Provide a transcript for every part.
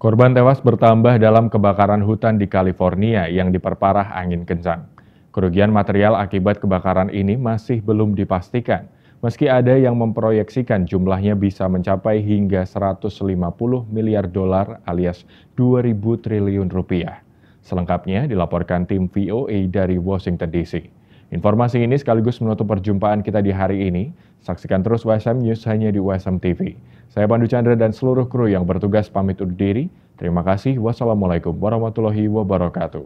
Korban tewas bertambah dalam kebakaran hutan di California yang diperparah angin kencang. Kerugian material akibat kebakaran ini masih belum dipastikan, meski ada yang memproyeksikan jumlahnya bisa mencapai hingga 150 miliar dolar alias 2.000 triliun rupiah. Selengkapnya dilaporkan tim VOA dari Washington DC. Informasi ini sekaligus menutup perjumpaan kita di hari ini. Saksikan terus WSM News hanya di WSM TV. Saya Pandu Chandra dan seluruh kru yang bertugas pamit undur diri. Terima kasih. Wassalamualaikum warahmatullahi wabarakatuh.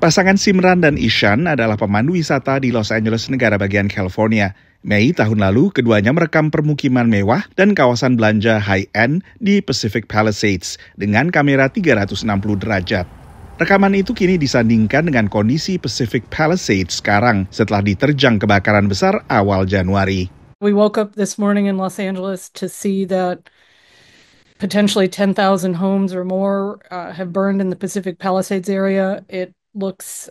Pasangan Simran dan Ishan adalah pemandu wisata di Los Angeles, negara bagian California. Mei tahun lalu, keduanya merekam permukiman mewah dan kawasan belanja high-end di Pacific Palisades dengan kamera 360 derajat. Rekaman itu kini disandingkan dengan kondisi Pacific Palisades sekarang setelah diterjang kebakaran besar awal Januari. We woke up this morning in Los Angeles to see that potentially 10,000 homes or more have burned in the Pacific Palisades area. It looks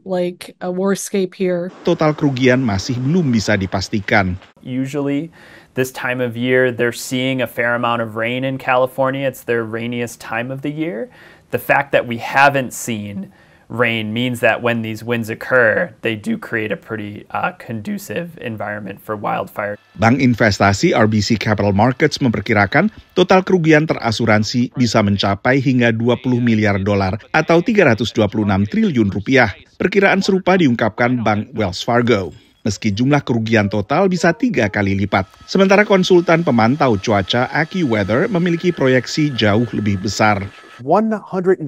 like a warscape here. Total kerugian masih belum bisa dipastikan. Usually this time of year they're seeing a fair amount of rain in California. It's their rainiest time of the year. The fact that we haven't seen rain means that when these winds occur, they do create a pretty conducive environment for wildfire. Bank investasi RBC Capital Markets memperkirakan total kerugian terasuransi bisa mencapai hingga 20 miliar dolar atau 326 triliun rupiah. Perkiraan serupa diungkapkan Bank Wells Fargo. Meski jumlah kerugian total bisa 3 kali lipat. Sementara konsultan pemantau cuaca AccuWeather memiliki proyeksi jauh lebih besar. $135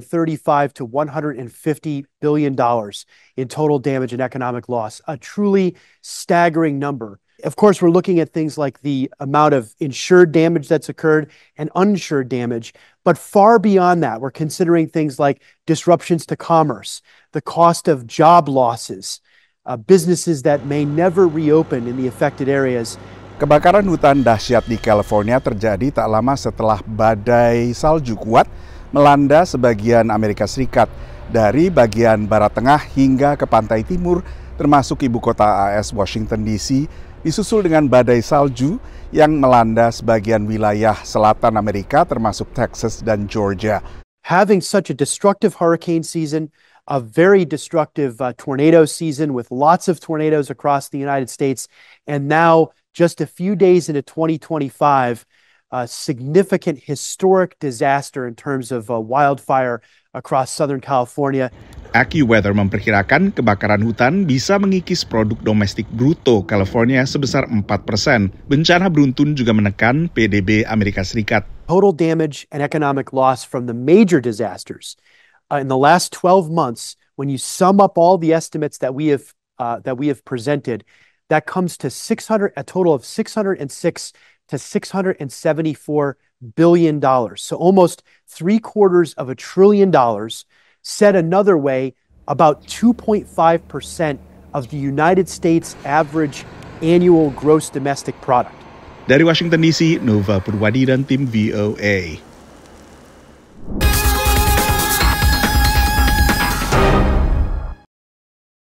to $150 billion in total damage and economic loss, a truly staggering number. Of course, we're looking at things like the amount of insured damage that's occurred and uninsured damage, but far beyond that, we're considering things like disruptions to commerce, the cost of job losses, businesses that may never reopen in the affected areas. Kebakaran hutan dahsyat di California terjadi tak lama setelah badai salju kuat melanda sebagian Amerika Serikat dari bagian barat tengah hingga ke pantai timur termasuk ibu kota AS Washington DC, disusul dengan badai salju yang melanda sebagian wilayah selatan Amerika termasuk Texas dan Georgia. Having such a destructive hurricane season, a very destructive tornado season with lots of tornadoes across the United States, and now just a few days into 2025, a significant historic disaster in terms of wildfire across Southern California. AccuWeather memperkirakan kebakaran hutan bisa mengikis produk domestik bruto California sebesar 4%. Bencana beruntun juga menekan PDB Amerika Serikat. Total damage and economic loss from the major disasters in the last 12 months, when you sum up all the estimates that we have presented, that comes to a total of $606 to $674 billion. So almost $750 billion. Said another way, about 2.5% of the United States average annual gross domestic product. Dari Washington DC, Nova Purwadi dan tim VOA.